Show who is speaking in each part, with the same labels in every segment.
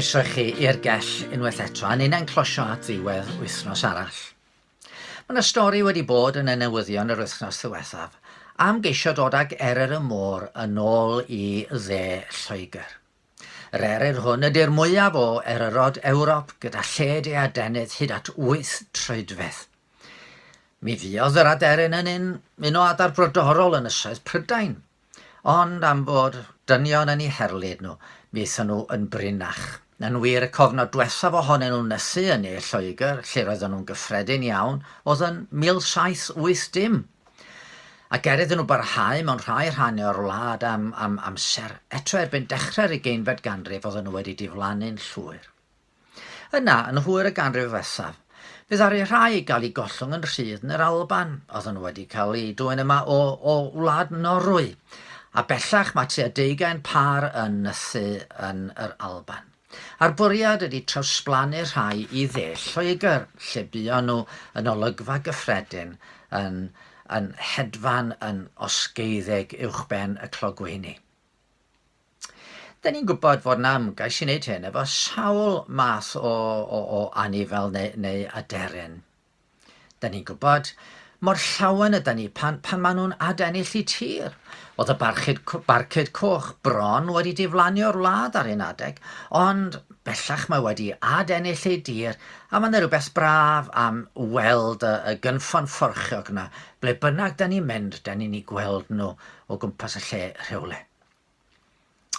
Speaker 1: Croeso chi i'r Gell unwaith eto, a ni'n closio at ddiwedd wythnos arall. Mae yna stori wedi bod yn y newyddion yr wythnos ddiwethaf am geisio dod ag eryr y môr yn ôl i Ne Lloegr. Yr eryr hwn ydy'r mwyaf o eryrod Ewrop gyda lled ei adenydd hyd at 8 troedfedd. Mi fuodd yr aderyn yn un o adar brodorol yn ysoedd Prydain, ond am bod dynion yn eu herlyd nhw, mi eithon nhw yn brinach. Yn wir y cofnod diwethaf ohonyn nhw nythu yn Ne Lloegr, lle roedden nhw'n gyffredin iawn, oedd yn 1780. Ac iddyn nhw barhau mewn rhai rhannau o'r wlad am amser, eto erbyn dechrau'r 20fed ganrif oedden nhw wedi diflannu'n llwyr. Yna, yn hwyr y ganrif ddiwethaf, bydd ar ei rhai i gael ei gollwng yn rhydd yn yr Alban. Oedden nhw wedi cael ei dwyn yma o wlad Norwy, a bellach mae tua 20 par yn nythu yn yr Alban. A'r bwriad ydy trawsblannu rhai i Ne Lloegr, lle buon nhw yn olygfa gyffredin yn hedfan yn osgeiddeg uwchben y clogweini. Da ni'n gwybod fod na ymgais i wneud hyn efo sawl math o anifel neu aderyn. Da ni'n gwybod mor llawen ydyn ni pan maen nhw'n adennill i tir. Oedd y barcud coch bron wedi diflannu o'r wlad ar un adeg, ond bellach mae wedi adennill ei dir, a mae yna rhywbeth braf am weld y gynffon fforchiog yna, ble bynnag da ni'n mynd, da ni'n ei gweld nhw o gwmpas y lle rhywle.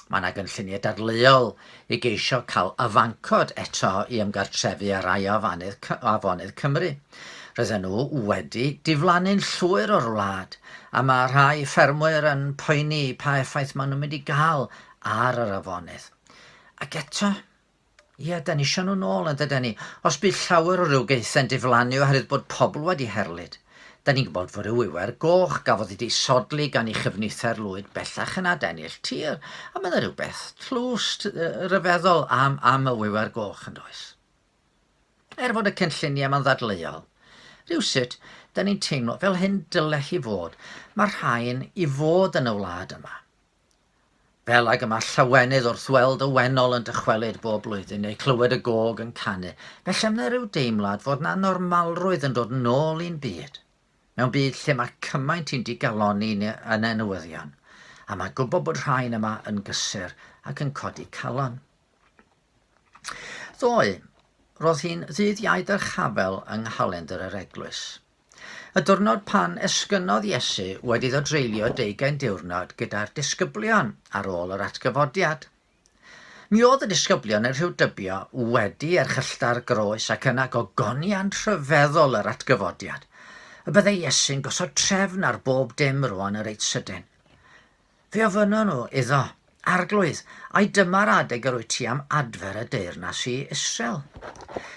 Speaker 1: Mae yna gynlluniau dadleuol i geisio cael afancod eto i ymgartrefu ar rai afonydd Cymru. Roedden nhw wedi diflannu'n llwyr o'r wlad, a mae rhai ffermwyr yn poeni pa effaith maen nhw'n mynd i gael ar yr afonydd. Ac eto, da ni eisiau nhw nôl yn dydyn ni. Os bydd llawer o rywgeithau'n diflannu oherwydd bod pobl wedi herlyd, da ni'n gwybod fod y wywer goch gafodd wedi sodlu gan ei chyfnither lwyd bellach yn adennill tir, a mae yna rhywbeth tlws ryfeddol am y wywer goch yn does. Fod y cynlluniau yma'n ddadleuol, rhywsut, da ni'n teimlo fel hyn dyle hi fod, mae rhain i fod yn y wlad yma. Fel ag yma llawenydd wrth weld y wennol yn dychwelyd bob blwyddyn neu clywed y gog yn canu, felly yna rhyw deimlad fod na normalrwydd yn dod nôl i'n byd. Mewn byd lle mae cymaint i'n digaloni yn y newyddion, a mae gwybod bod rhain yma yn gysur ac yn codi calon. Ddoe, roedd hi'n ddydd Iau yr Capel yng nghalendr yr eglwys. Y diwrnod pan esgynnodd Iesu wedi ddod dreulio 20 diwrnod gyda'r disgyblion ar ôl yr atgyfodiad. Mi oedd y disgyblion yn rhywdybio wedi erchyllta'r groes ac yna gogoniant rhyfeddol yr atgyfodiad. Y byddai Iesu'n gosod trefn ar bob dim rwan yr reit sydyn. Fe ofynnon nhw iddo, arglwydd, a'i dyma'r adeg yr wyt ti am adfer y deyrnas i Israel.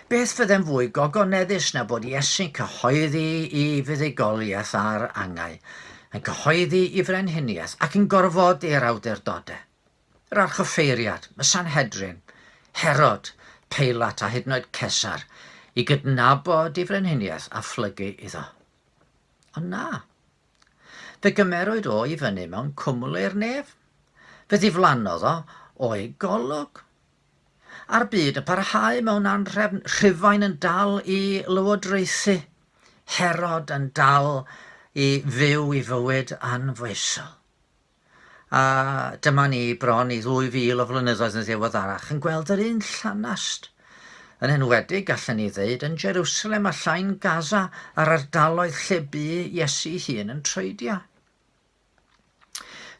Speaker 1: Beth fyddai'n fwy gogoneddus na bod Iesu'n cyhoeddi i fuddugoliaeth ar angau, yn cyhoeddi i frenhiniaeth ac yn gorfod i'r awdurdodau. Yr archoffeiriad, y Sanhedrin, Herod, Peilat a hyd yn oed Cesar i gydnabod i frenhiniaeth a phlygu iddo. Ond na, fe gymerwyd o i fyny mewn cwmwl i'r nef. Fe ddiflannodd o'i golwg. A'r byd y parhau mewn anhrefn, Rhufain yn dal i lywodraethu, Herod yn dal i fyw i fywyd anfoesol. A dyma ni bron i 2000 o flynyddoedd yn ddiweddarach yn gweld yr un llanast. Yn enwedig gallen ni ddeud yn Jerusalem a llain Gaza a'r ardaloedd lle bu Iesu hun yn troedio.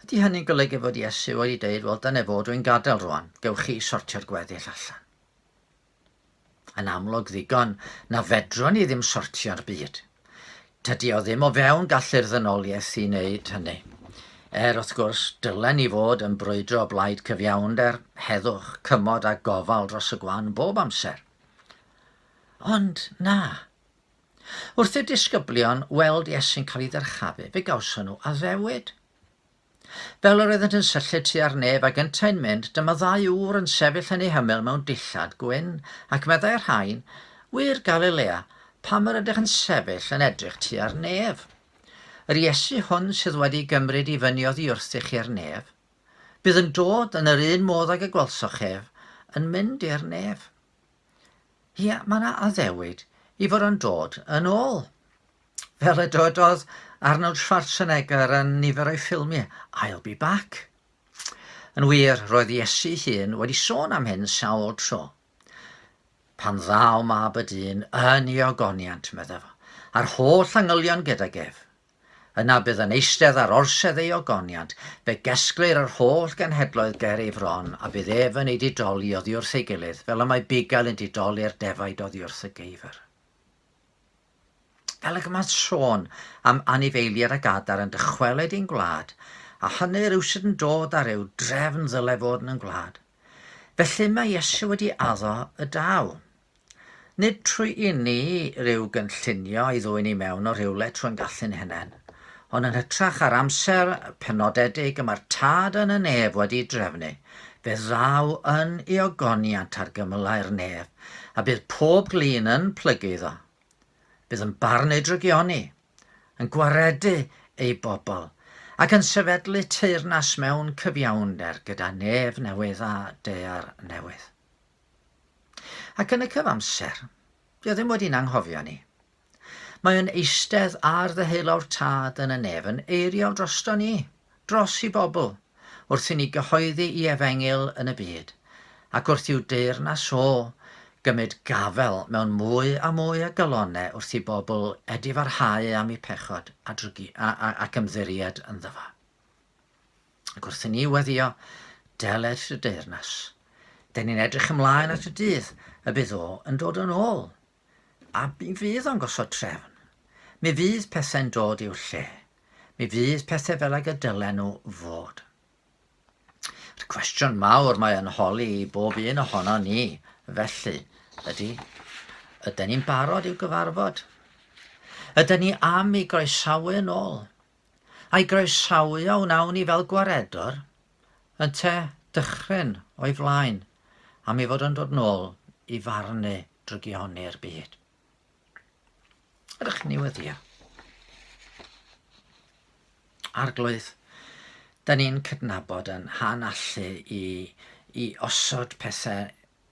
Speaker 1: Ydy hynny'n golygu fod Iesu wedi dweud, wel, dyna fod dwi'n gadael rwan, gewch chi sortio'r gweddill allan. Yn amlwg ddigon, na fedron ni ddim sortio'r byd. Tydi o ddim o fewn gallu'r ddynoliaeth i wneud hynny. Wrth gwrs, dylen ni fod yn brwydro o blaid cyfiawnder, heddwch, cymod a gofal dros y gwan bob amser. Ond na. Wrth i'r disgyblion weld Iesu'n cael ei ddyrchafu, fe gawson nhw addewid. Fel yr oeddent yn syllu tu ar nef ac yn ta'n mynd, dyma 2 ŵr yn sefyll yn ei hymyl mewn dillad gwyn, ac meddai'r rhain, wir Galilea, pam yr ydych yn sefyll yn edrych tu ar nef? Yr Iesu hwn sydd wedi gymryd i fyniodd i wrthych i'r nef, bydd yn dod yn yr un modd ag y gwelsoch ef yn mynd i'r nef. Ie, mae yna addewid I fod yn dod yn ôl. Fel y dywedodd Arnold Schwarzenegger yn nifer o'i ffilmiau, I'll be back. Yn wir, roedd Iesu hun wedi sôn am hyn sawl tro. Pan ddaw mab y dyn yn ei ogoniant, meddaf, a'r holl angylion gydag ef. Yna bydd yn eistedd ar orsedd ei ogoniant, fe gesglir yr holl genhedloedd ger ei fron, a bydd ef yn ei didoli oddi wrth ei gilydd, fel y mae bugail yn didoli'r defaid oddi wrth y geifr. Fel y gymaint sôn am anifeiliad ag adar yn dychwelyd i'n gwlad, a hynny rywsyd yn dod ar ryw drefn ddyle fod yn gwlad. Felly mae Iesu wedi addo y daw. Nid trwy I ni rhyw gynllunio I ddwyn I mewn o rywle trwy'n gallu'n hynny, ond yn hytrach ar amser penodedig y mae'r tad yn y nef wedi drefnu, fe ddaw yn ei ogoniant ar gymylau'r nef, a bydd pob glin yn plygu iddo. Bydd yn barnu drygioni, yn gwaredu ei bobl, ac yn sefydlu teyrnas mewn cyfiawnder gyda nef newydd a dear newydd. Ac yn y cyfamser, dio ddim wedi'n anghofio ni. Mae yn eistedd ar ddeheulawr tad yn y nef yn eirio drosto ni, dros I bobl, wrth I ni gyhoeddi I efengil yn y byd, ac wrth i'w deyrnas o gymryd gafel mewn mwy a mwy o galonau wrth I bobl edifarhau am I pechod ac ymddiried yn ddyfa. Ac wrth I ni weddio deled y deyrnas, dyn ni'n edrych ymlaen at y dydd y bydd o yn dod yn ôl, a mi fydd o'n gosod trefn. Mi fydd pethau'n dod i'w lle. Mi fydd pethau fel ag y dylen nhw fod. Y cwestiwn mawr mae yn holi I bob un ohono ni, felly, ydy, ydyn ni'n barod i'w gyfarfod? Ydyn ni am I groesawu yn ôl? A'i groesawu o wnawn ni fel gwaredwr, yn te dychryn o'i flaen, a mi fod yn dod nôl I farnu drygioni'r byd. Ydych ni weddio? Arglwydd, da ni'n cydnabod yn hanallu I osod pethau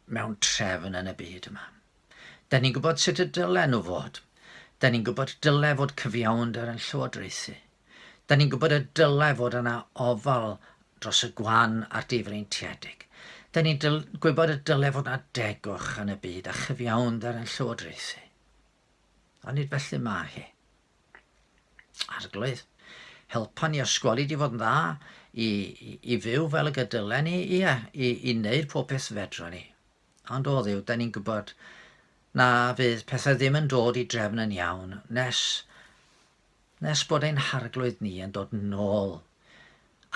Speaker 1: mewn trefn yn y byd yma. Da ni'n gwybod sut y dylen nhw fod. Da ni'n gwybod dyle fod cyfiawnder yn llywodraethu. Da ni'n gwybod y dyle fod yna ofal dros y gwan a'r difreintiedig. Da ni'n gwybod y dyle fod yna degwch yn y byd a chyfiawnder yn llywodraethu. Ond nid felly mae hi. Arglwydd, helpa ni ysgweli di fod yn dda I fyw fel y gydylen ni, I wneud pob peth fedro ni. Ond o ddiw, da ni'n gwybod na fydd pethau ddim yn dod I drefn yn iawn nes bod ein harglwydd ni yn dod nôl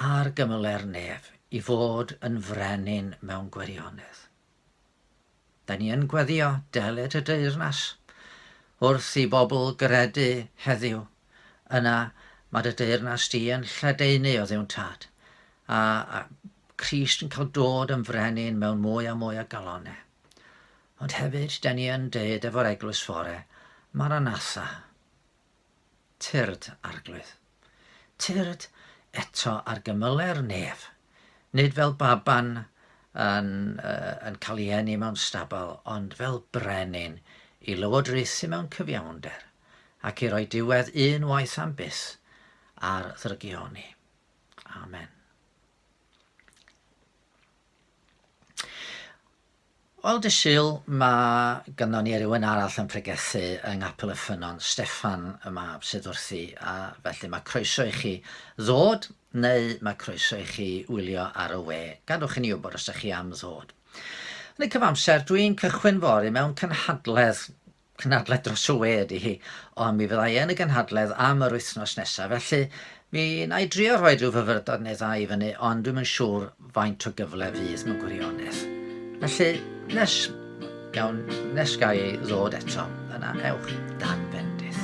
Speaker 1: ar gymyler nef I fod yn frenin mewn gwirionedd. Da ni yn gweddio deled y deyrnas wrth I bobl gredu heddiw. Yna mae dy deyrnas di yn lledaenu o ddiwn tad a Crist yn cael dod yn frenin mewn mwy a mwy o galonau. Ond hefyd, da ni yn deud efo'r eglwys fore, Maranatha. Tyrd arglwydd. Tyrd eto ar gymyler nef. Nid fel baban yn cael ei eni mewn stabal, ond fel brenin I lywodraethu mewn cyfiawnder ac I roi diwedd unwaith am byth ar ddrygioni. Amen. Wel, dy Sul, mae gynnon ni rywun arall yn pregethu yng Capel y Ffynnon, Steffan y mab sydd wrthi, a felly mae croeso I chi ddod, neu mae croeso I chi wylio ar y we. Gadwch I ni wybod os ydych chi am ddod. Yn y cyfamser, dwi'n cychwyn fori mewn cynhadledd dros y we ydy hi, ond mi fyddai yn y gynhadledd am yr wythnos nesaf. Felly, mi na I drio rhoi rhyw fyfyrdod neu ddau I fyny, ond dwi'n yn siŵr faint o gyfle fydd mewn gwirionedd. Felly, nes gai ddod eto, yna ewch dan bendith.